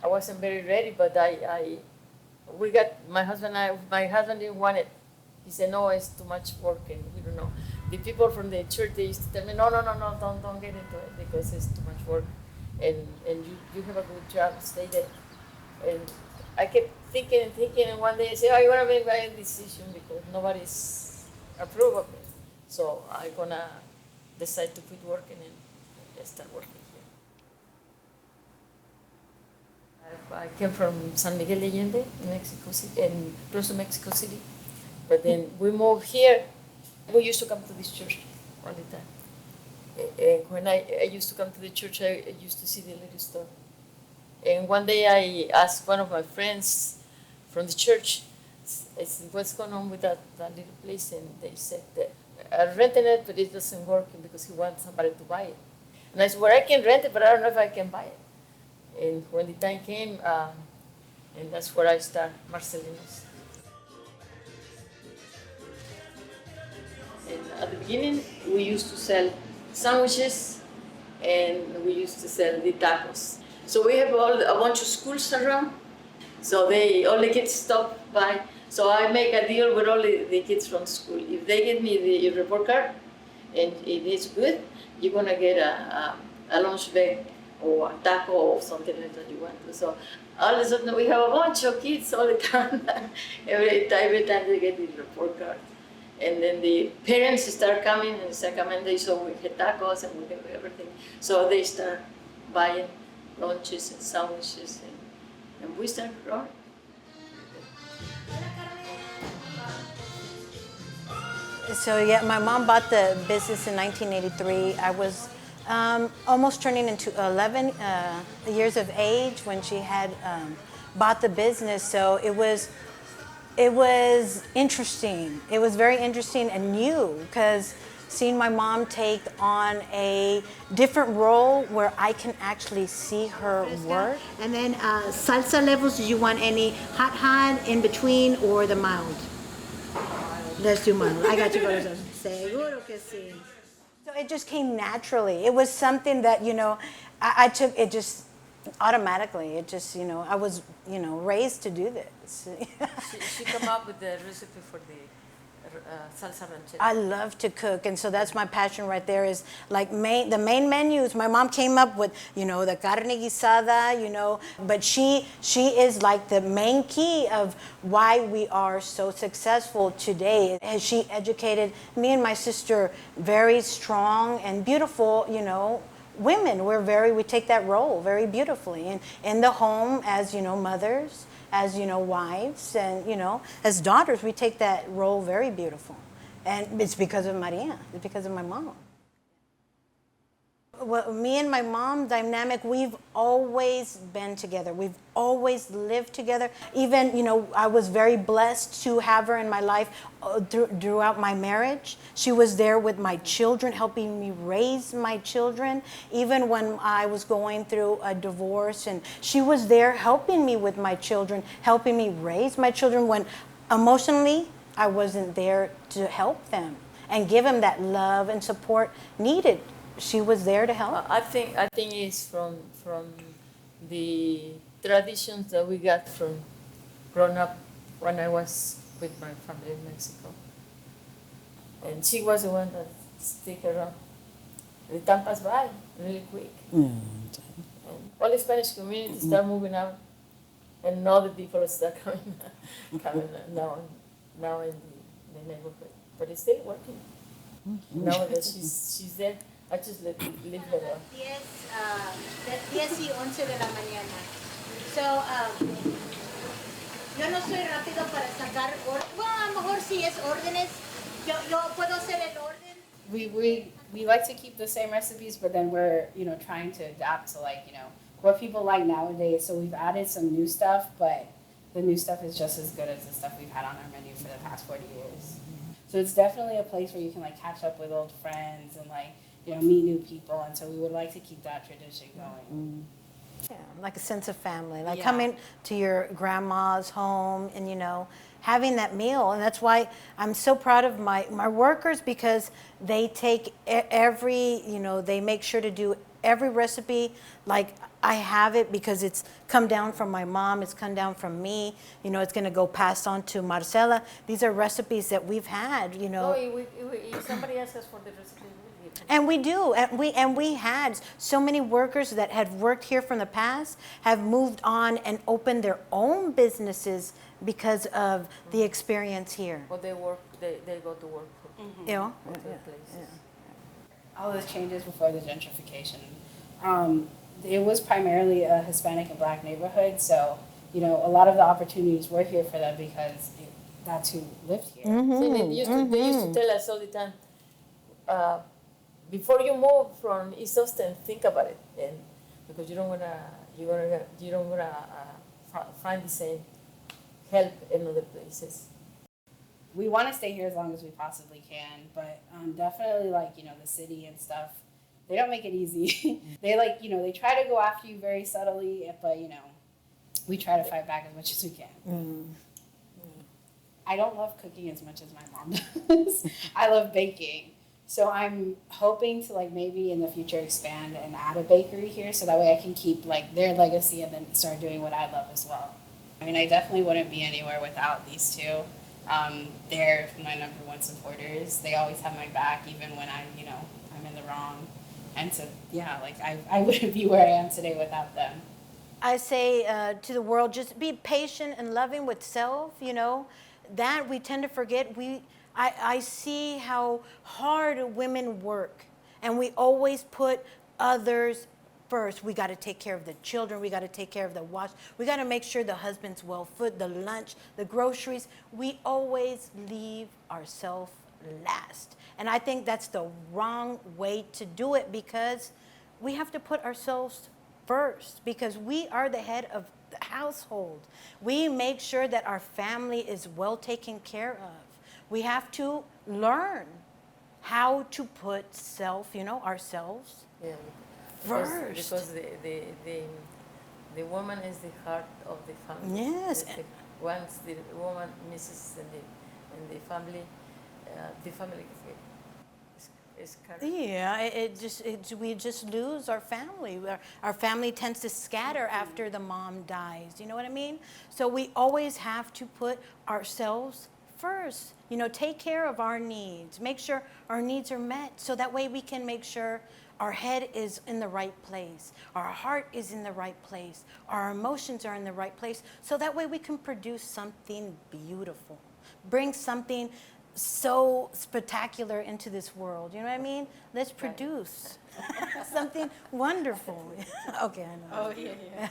I wasn't very ready, but we got, my husband didn't want it. He said, no, it's too much work and we don't know. The people from the church, they used to tell me, no, don't get into it because it's too much work. And you have a good job, stay there. And I kept thinking, and one day I said, I want to make my decision because nobody's approved of it. So I'm going to decide to quit working and start working here. I came from San Miguel de Allende, Mexico City, and close to Mexico City. But then we moved here. We used to come to this church all the time. And when I used to come to the church, I used to see the little store. And one day I asked one of my friends from the church, I said, what's going on with that little place? And they said that I rented it, but it doesn't work because he wants somebody to buy it. And I said, well, I can rent it, but I don't know if I can buy it. And when the time came, and that's where I started Marcelinos. And at the beginning, we used to sell sandwiches and we used to sell the tacos. So we have a bunch of schools around. So all the kids stop by. So I make a deal with all the kids from school. If they give me the report card and it is good, you're gonna get a lunch bag or a taco or something like that you want to. So all of a sudden we have a bunch of kids all the time. every time they get the report card. And then the parents start coming and they saw we had tacos and we have everything. So they start buying lunches and sandwiches and we start growing. So yeah, my mom bought the business in 1983. I was almost turning into 11 years of age when she had bought the business. So it was interesting. It was very interesting and new because seeing my mom take on a different role where I can actually see her work. And then salsa levels, do you want any hot, in between, or the mild? Let's do mild. I got to go to salsa. Seguro que sí. So it just came naturally. It was something that, I took it just automatically. It just, I was, raised to do this. she come up with the recipe for the salsa ranchera. I love to cook, and so that's my passion right there. Is like the main menus. My mom came up with, the carne guisada, but she is like the main key of why we are so successful today. She educated me and my sister very strong and beautiful, women. We take that role very beautifully, and in the home as mothers, as wives, and as daughters, we take that role very beautiful, and it's because of Maria. It's because of my mom. Well, me and my mom dynamic, we've always been together. We've always lived together. Even, I was very blessed to have her in my life throughout my marriage. She was there with my children, helping me raise my children. Even when I was going through a divorce, and she was there helping me with my children, helping me raise my children when emotionally I wasn't there to help them and give them that love and support needed. She was there to help. I think it's from the traditions that we got from growing up when I was with my family in Mexico. And she was the one that stick around. The time passed by really quick. And all the Spanish community start moving out, and all the people start coming now in the neighborhood. But it's still working. Now that she's there, I just leave her alone. 10 y 11 de la mañana. So, yo no soy rápido para sacar órdenes. Bueno, a lo mejor si es órdenes, yo puedo hacer el orden. We like to keep the same recipes, but then we're, trying to adapt to what people like nowadays. So we've added some new stuff, but the new stuff is just as good as the stuff we've had on our menu for the past 40 years. So it's definitely a place where you can catch up with old friends and meet new people, and so we would like to keep that tradition going. Yeah, like a sense of family, coming to your grandma's home and having that meal. And that's why I'm so proud of my workers, because they take every, they make sure to do every recipe, like I have it because it's come down from my mom, it's come down from me, you know, it's gonna go passed on to Marcela. These are recipes that we've had, you know. No, if somebody asks us for the recipe, we'll give them. And we do, and we had so many workers that had worked here from the past have moved on and opened their own businesses because of the experience here. Or they go to work for You know? other places. All those changes before the gentrification. It was primarily a Hispanic and Black neighborhood, so you know a lot of the opportunities were here for them because that's who lived here. See, they used to tell us all the time, before you move from East Austin, think about it, and because you don't wanna find the same help in other places. We want to stay here as long as we possibly can, but definitely like, you know, the city and stuff, they don't make it easy. They like, you know, they try to go after you very subtly, but you know, we try to fight back as much as we can. I don't love cooking as much as my mom does. I love baking. So I'm hoping to like maybe in the future expand and add a bakery here so that way I can keep like their legacy and then start doing what I love as well. I mean, I definitely wouldn't be anywhere without these two. They're my number one supporters. They always have my back, even when I'm in the wrong. And so, yeah, like I wouldn't be where I am today without them. I say to the world, just be patient and loving with self, you know. That we tend to forget. I see how hard women work, and we always put others first. We got to take care of the children. We got to take care of the wash. We got to make sure the husband's well fed, the lunch, the groceries. We always leave ourselves last. And I think that's the wrong way to do it because we have to put ourselves first because we are the head of the household. We make sure that our family is well taken care of. We have to learn how to put ourselves first. Because the woman is the heart of the family. Yes. Once the woman misses in the family is cut. Yeah, we just lose our family. Our family tends to scatter after the mom dies. You know what I mean? So we always have to put ourselves first. You know, take care of our needs. Make sure our needs are met so that way we can make sure our head is in the right place. Our heart is in the right place. Our emotions are in the right place. So that way we can produce something beautiful. Bring something so spectacular into this world. You know what I mean? Let's produce something wonderful. Okay, I know. Oh, yeah.